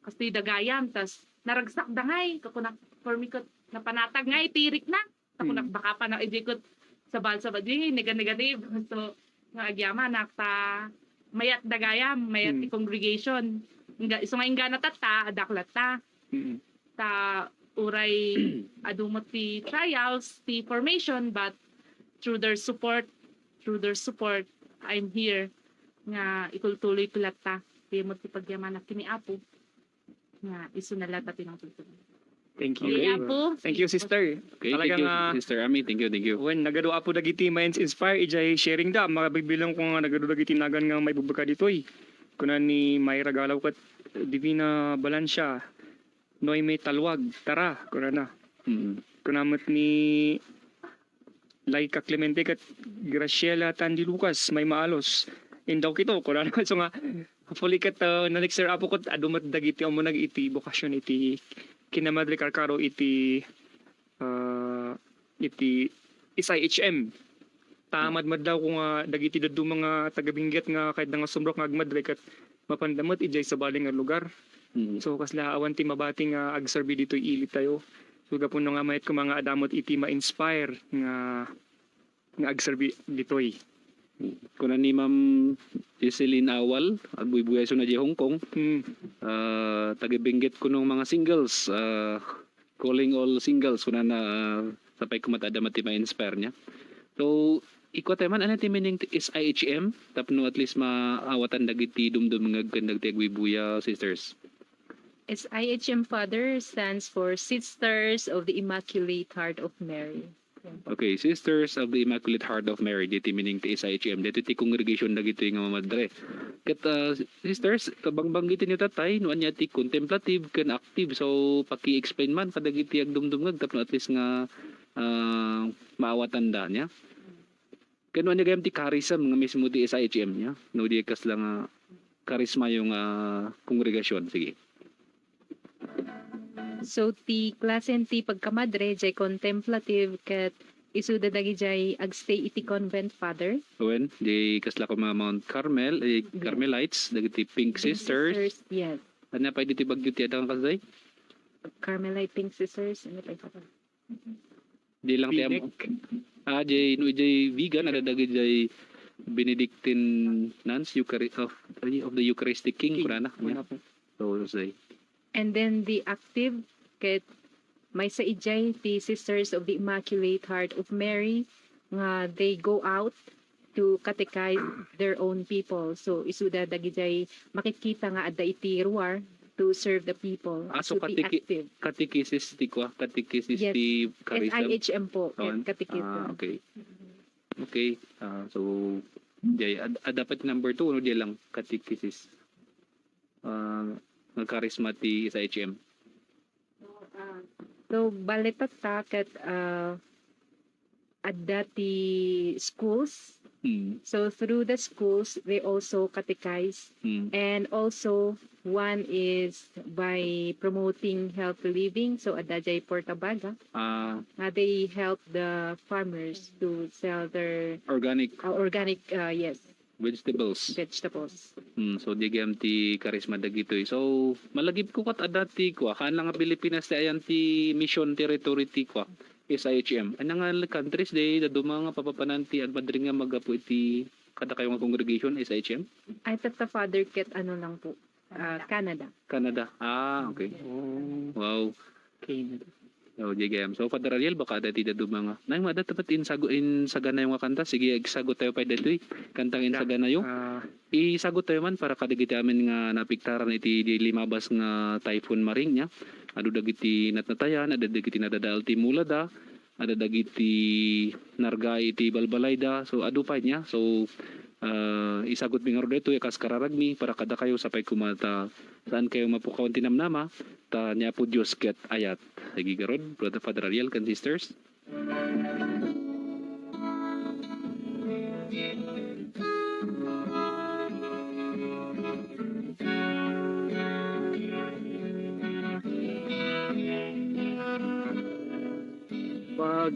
kasi dagayam tas naragsak dangay kakunak for me kat napanatag ngay tirik na kakunak baka pa na ejikot sabal di negative so nga agyama nakta mayat dagayam mayat ti congregation nga iso nga ingga natata adaklat ta ta uray adumot ti trials, ti formation, but through their support, I'm here nga ikultuloy ko lata. Kaya mo ti pagyamanak kini Apo nga iso na lata tinangtultuloy. Thank you. Okay. Apo. Thank you, sister. Okay, Talagang, thank you, Sister Ami. Thank you. When nagado apo dagiti Minds Inspire, ijay sharing da, makabibilang ko nga nagado dagiti nagan nga may bubaka ditoy. Kunan ni Mayra Galaw kat Divina Balansya, Noy may talwag, tara, kunan na. Kunamot ni Laika Clemente kat Graciela Tandy Lucas, may maalos. Indaw kito, kunan na. So nga, hopefully kat na next year apo kat adumat dagiti amo nag iti bokasyon iti kinamadri karkaro iti SIHM. Tamad daw kung dagiti dadto mga tagabinggit nga kahit nga sumrok nga agmadre kat mapandamot ijay sa baling nga lugar. So kasla awan ti mabati nga agserbi dito ilit tayo. So gapuno nga mayat ko mga adamot iti ma-inspire nga agserbi ditoy. Kuna ni Ma'am Jocelyn Awal, agbuy-buya so na di Hong Kong. Tagabinggit ko ng mga singles, calling all singles kuna na sapay kumatada mati ma-inspire niya. So iko tayo man ano ti meaning is IHM tapno at least maawatan dagiti dumdum nga gandag ti agbuy-buya sisters. SIHM, Father, stands for Sisters of the Immaculate Heart of Mary. Okay, Sisters of the Immaculate Heart of Mary, dito meaning ti SIHM, dito ti congregation dagito nga mamadre. Kat sisters, kabang-banggitin niyo tatay, no anya ti contemplative ken active. So paki-explain man kadagiti agdumdumag tapno at least nga maawatan da niya. Kano anya gayam ti charism nga mismo ti SIHM niya. No di kas lang charisma yung congregation. Sige. So ti klasen ti pagkamadre jay contemplative ket isu dadagi jay agstay iti convent, Father. When di kasla ko mga Mount Carmel, Carmelites, dagiti Pink Sisters. Yes. Ano pa dito bagyo ti adang kasay? Carmelite Pink Sisters. Ano pa ito? Di lang ti amo. Jay no jay vegan ada dagi jay Benedictine nuns of the Eucharistic King kurana. So say. And then the active ket may sa ijay the Sisters of the Immaculate Heart of Mary nga they go out to catechize their own people. So isuda dagijay makikita nga adda iti ruar to serve the people. So the active. Catechesis ti kwa, catechesis Yes. ti charism. SIHM po, Taon? catechism. Okay. Okay. So jay dapat number 2 no di lang catechesis. Ng charisma ti sa HM. So balitat ta ket adda ti schools. So through the schools they also catechize, and also one is by promoting healthy living. So adda jay Portabaga. They help the farmers to sell their Organic yes, vegetables. So digam ti charisma dagitoy. So malagip ko kat adati ko kan lang Pilipinas ti ayan ti mission territory ti ko is IHM. Ano nga countries day da mga papapananti at madri nga magapu iti kada kayo nga congregation is IHM? I thought the Father ket ano lang po, Canada. Okay. Wow. Canada. So, digam. So, Father Ariel, baka dati da mga. Nang mada tapat insagana yung kanta. Sige, sagot tayo pa dito. Kantang insagana yung. Isagot tayo man para kadagiti amin nga napiktaran iti di limabas nga typhoon maring niya. Ado dagiti natnatayan, ada dagiti nadadal ti mulada, ada dagiti nargay iti balbalayda. So, ado pa niya. So, isagot mi nga ro dito kas kararagmi para kada kayo sapay kumata saan kayo mapukaw tinamnama ta niya po Diyos ket ayat. Sige garod, Brother Father Ariel kan sisters. Pag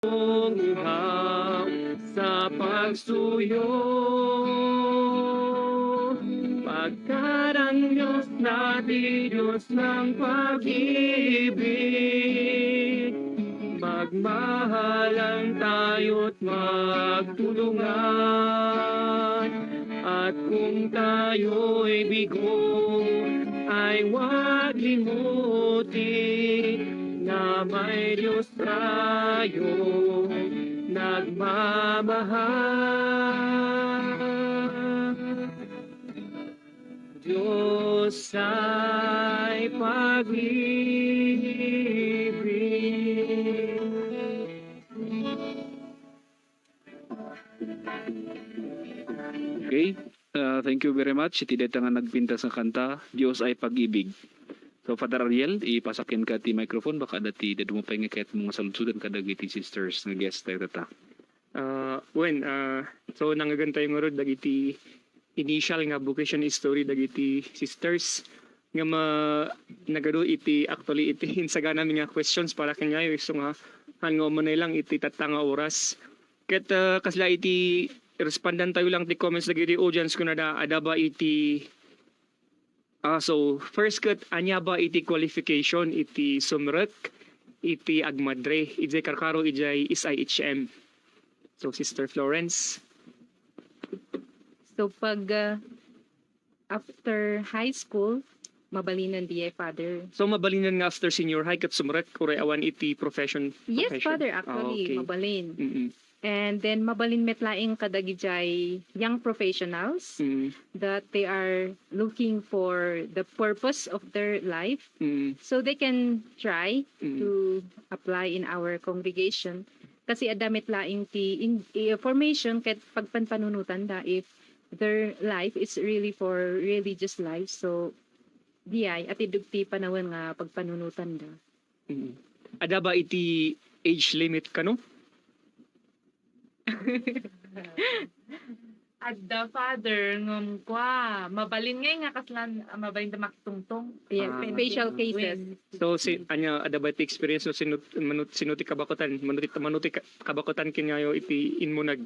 ihaw sa pagsuyo. Pagkat ang Diyos natin, Diyos ng pag-ibig, magmahalan tayo't magtulungan. At kung tayo'y bigo, ay huwag limutin na may Diyos tayo nagmamahal. Diyos ay pag-ibig. Okay? Thank you very much. Iti deta nga nagpintas nga kanta, Diyos ay pag-ibig. So, Father Ariel, ipasakin ka ti microphone, baka dati dadumupay nga kahit mga saludsudan ka dagiti sisters nga guest tayo tata. So nangagantay nga rod dagiti initial nga vocation history dagiti sisters nga nagado iti actually iti hinsaga namin nga questions para kanyayo so nga hango mo na lang iti tatanga oras. Ket kasla iti respondan tayo lang ti comments dagiti audience ko na adaba iti so first cut anya ba iti qualification iti sumrek iti agmadre iti karkaro iti SIHM. So Sister Florence. So pag after high school, mabalinan di Father. So mabalinan nga after senior high kat sumrek or awan iti profession. Yes, profession. Father, actually, Okay. mabalin. Mm-mm. And then mabalin metlaing kadagijay young professionals Mm, that they are looking for the purpose of their life. mm, So they can try mm. to apply in our congregation. Kasi adamit laing formation ket pagpanpanunutan da if their life is really for religious life. So diay at idugti panawon nga pagpanunutan da. Mm. Ada ba iti age limit kano? At the Father, ngum kwa, mabalin ngay nga kaslan, mabalin da makitungtong. Yeah, special cases. So anya ada ba iti experience so sinuti kabakutan manuti kabakutan kinyayo iti inmunag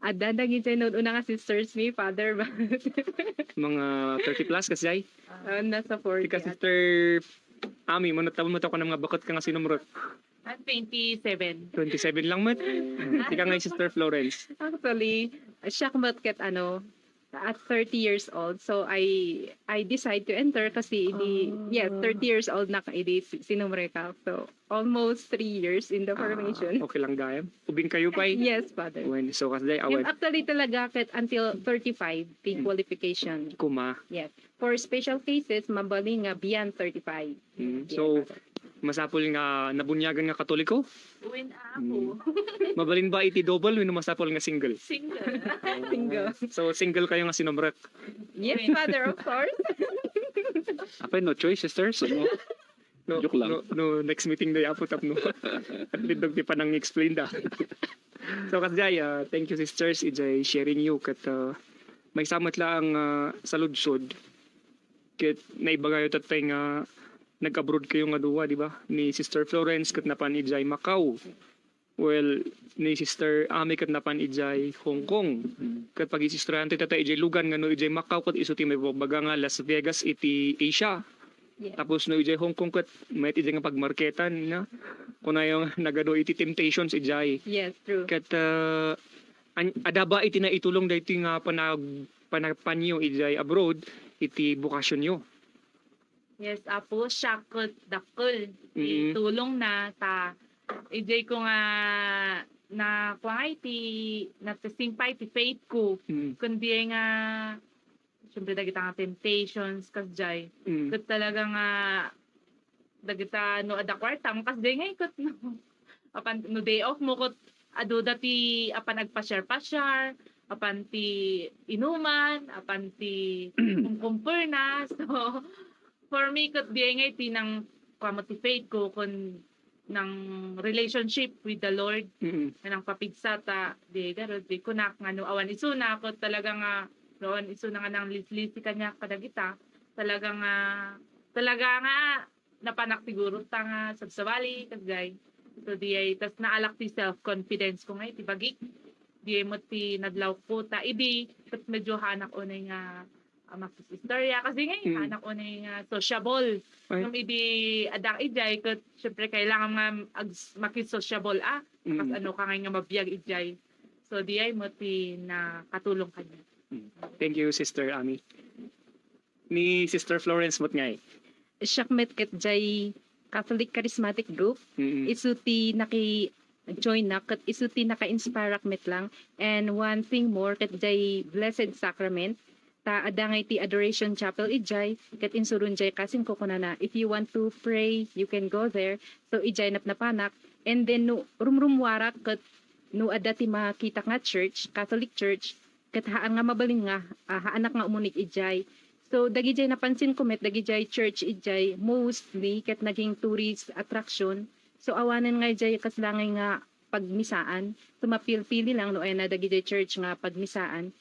Ada dagiti no una nga sisters ni Father ba. mga 30 plus kasi ay Nasa ti 40. ka sister Ami manutawon mo ta ko ng mga bakot ka nga sinumrot At 27. 27 lang mat. Ti ka nga Sister Florence. Actually, shock but ket at 30 years old. So I decide to enter kasi 30 years old na ka idi sinumre ka. So almost 3 years in the formation. Okay lang gayam. Ubing kayo pa Yes, Father. When so kasi Yung awan actually talaga ket until 35 the qualification. kuma. Yes. For special cases, mabaling nga beyond 35. Yes, So Father. masapol nga nabunyagan nga Katoliko. Uwin ako. Mabalin ba iti double wenno masapol nga single? Single. Single. So single kayo nga sinumrot. Yes, Father, of course. Apay, no choice, sisters. Ano? No, Joke lang. no, next meeting na yapot up no. At lidog di pa nang explain da. So kasjay, thank you sisters ijay sharing you kat may samat lang sa ludsod. Ket naibagayo tatay nga nag-abroad kayo nga duwa, di ba? Ni Sister Florence kat napan ijay Macau. Well, ni Sister Ami kat napan ijay Hong Kong. Kat pag isistrante tatay ijay lugan nga no ijay Macau kat iso ti may baga nga Las Vegas iti Asia. Yes. Tapos no ijay Hong Kong kat may ijay nga pagmarketan na kuna yung nagado iti Temptations ijay. Yes, true. Kat adaba iti na itulong dahiti nga panagpanyo ijay abroad iti bukasyon nyo. Yes, apo, syakot, dakol. Mm. Tulong na ta. Ijay ko nga na kuwangay ti natasimpay ti faith ko. Mm. Kundi nga syempre dagita nga temptations kasjay. Mm. Kat talaga nga dagita no ada kwarta kas day nga ikot no. Apan no day off mo kot adu dati apan nagpa-share apan ti inuman apan ti kumpur na so for me kat day nga iti nang motivate ko kun ng relationship with the Lord Mm. na nang papigsa ta di garod di kunak nga no awan isuna ko talaga nga noon isuna nga nang lislisi kanya kadagita talaga nga napanak siguro ta nga sabsabali kagay So di ay tas naalak ti self-confidence ko nga iti bagi. Di ay mo ti nadlaw ko ta idi kat medyo hanak unay nga makisistorya kasi nga hanak unay nga sociable. Ay. Nung idi adang ijay kat syempre kailangan nga makisociable kas ano ka nga mabiyag ijay. So di ay mo ti na katulong kanya. Thank you, Sister Ami. Ni Sister Florence mo't ngay. Siakmet ket jay Catholic Charismatic Group. Isu ti join na ket isu ti naka-inspire met lang. And one thing more ket jay Blessed Sacrament ta adangay ti Adoration Chapel ijay ket insurun jay kasin ko kunana if you want to pray you can go there. So ijay napanak and then no rumrumwarak ket no adda ti makita nga church, Catholic Church ket haan nga mabaling nga haanak nga umunik ijay. So dagijay napansin ko met dagijay church ijay mostly ket naging tourist attraction. So awanan nga ijay kaslangay nga pagmisaan. So mapil-pili lang no ay na dagijay church nga pagmisaan.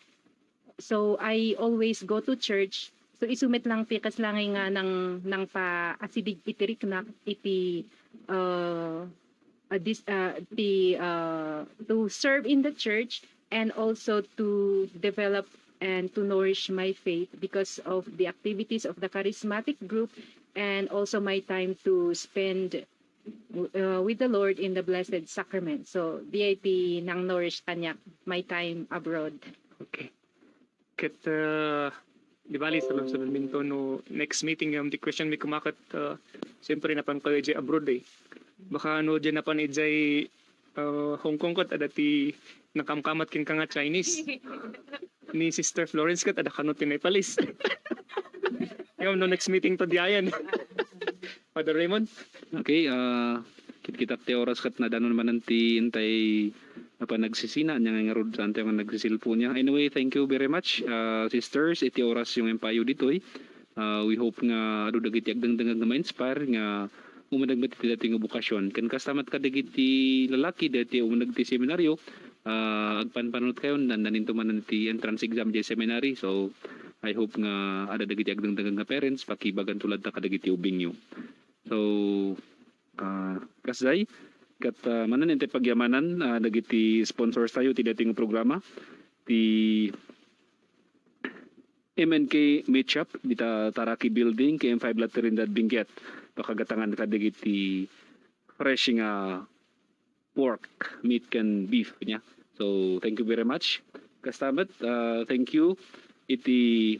So I always go to church. So isumit lang ti kaslangay nga nang pa-asidig itirik na iti to serve in the church and also to develop and to nourish my faith because of the activities of the charismatic group and also my time to spend with the Lord in the Blessed Sacrament. So, DIP nang nourish kanya my time abroad. Okay. Ket di bali sa minto no next meeting the question mi kumakat siyempre napan kayo jay abroad eh. Baka ano dyan napan ijay Hong Kong kat adati nakamkamat kin ka nga Chinese. Ni Sister Florence kat ada kanot tinay palis. Yung no next meeting to diayan. Father Raymond? Okay, kit-kitap ti oras kat na danon man nanti intay apa nagsisina niya nga rod sa antay nga nagsisilpo niya. Anyway, thank you very much sisters. Iti oras yung empayo ditoy. We hope nga adu dagiti agdangdang nga ma-inspire nga umanagmat iti dating bukasyon. Kan kastamat ka dagiti lalaki dati umanag ti seminaryo. Agpanpanot kayo naninto man ti entrance exam di seminary. So I hope nga ada dagiti agdangdang nga parents pakibagan tulad ta kadagiti ubing nyo. So kasday kat manan ente pagyamanan dagiti sponsors tayo ti dating programa ti MNK Meetup dita Taraki Building KM5 Laterindad Benguet pakagatangan kadagiti fresh nga pork meat can beef niya. So thank you very much kastamat. Thank you iti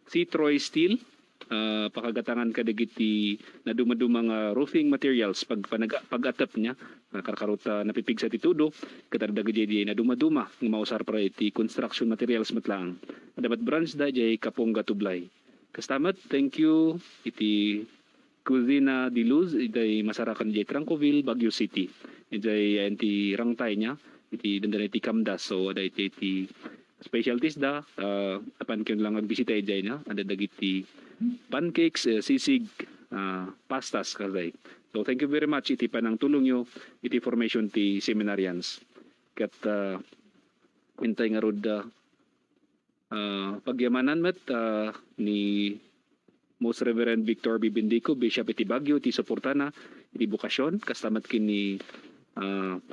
si Troy Steel pakagatangan kadagiti na dumadumang roofing materials pag-atap niya karkaruta napipig sa titudo katardagiti di na dumaduma ng mausar para iti construction materials matlang dapat branch da jay Kapong Gatublay kastamat. Thank you iti Cuzina de Luz iti masarakan jay Trancoville Baguio City iti anti rangtay niya iti dandan iti Camdas. So ada iti specialties da apan ken lang agbisita ijay na ada dagiti pancakes, sisig, pastas kasay. So thank you very much iti panang tulong nyo iti formation ti seminarians. Kat intay nga rod pagyamanan met ni Most Reverend Victor Bibindico, Bishop iti Baguio, iti suportana iti bukasyon kastamat kini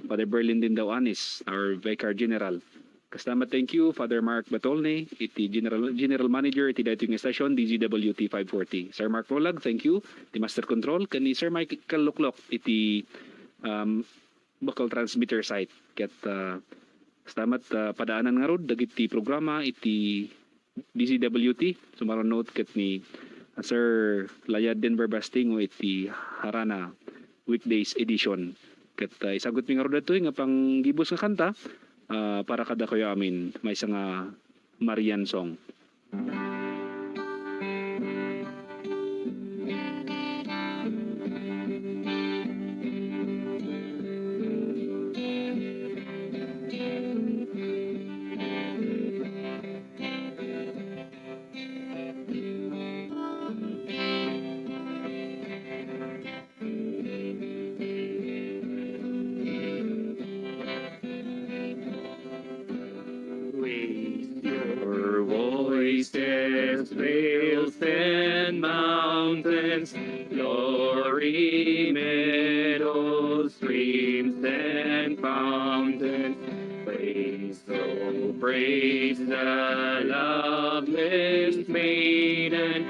Father Berlin din daw anis, our Vicar General. Kastamat thank you Father Mark Batolne iti General Manager iti dating station DGWT 540. Sir Mark Rolag, thank you. Iti Master Control kani Sir Michael Luklok iti local transmitter site. Ket kastamat padaanan nga rod dagiti programa iti DGWT sumaron note ket ni Sir Layad Denver Bastingo iti Harana weekdays edition. Ket isagot mi nga rod datoy nga panggibos nga kanta. Para kada kayo amin may isang Marian song. Voices, vales and mountains, glory meadows streams and fountains. Praise, oh, praise the loveless maiden,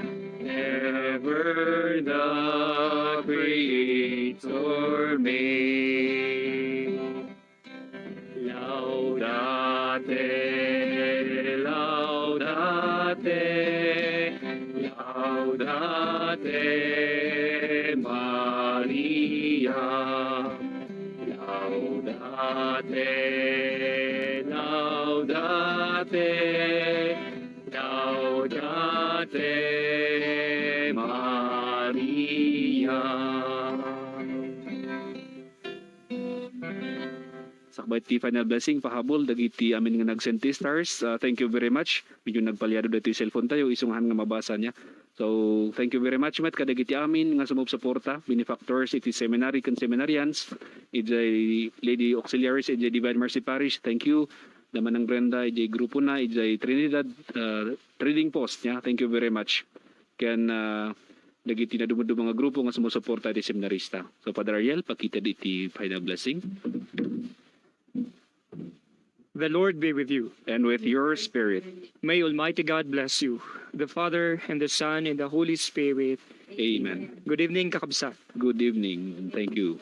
ever the Creator made. Laudate, laudate, laudate Maria. Laudate, laudate, laudate Maria. Sakbay ti final blessing pahabol dagiti amin nga nag-send stars. Thank you very much. Medyo nagpalyado dito yung cellphone tayo isunghan nga mabasa niya. So thank you very much met kadagiti amin nga sumupsuporta benefactors iti seminary kan seminarians iti Lady Auxiliaries iti Divine Mercy Parish. Thank you. Naman ng Brenda iti grupo na iti Trinidad Trading Post niya. Thank you very much. Kan dagiti na dumudum mga grupo nga sumusuporta iti seminarista. So Father Ariel pakita iti final blessing. The Lord be with you. And with your spirit. May Almighty God bless you, the Father, and the Son, and the Holy Spirit. Amen. Good evening, kakabsat. Good evening and thank you.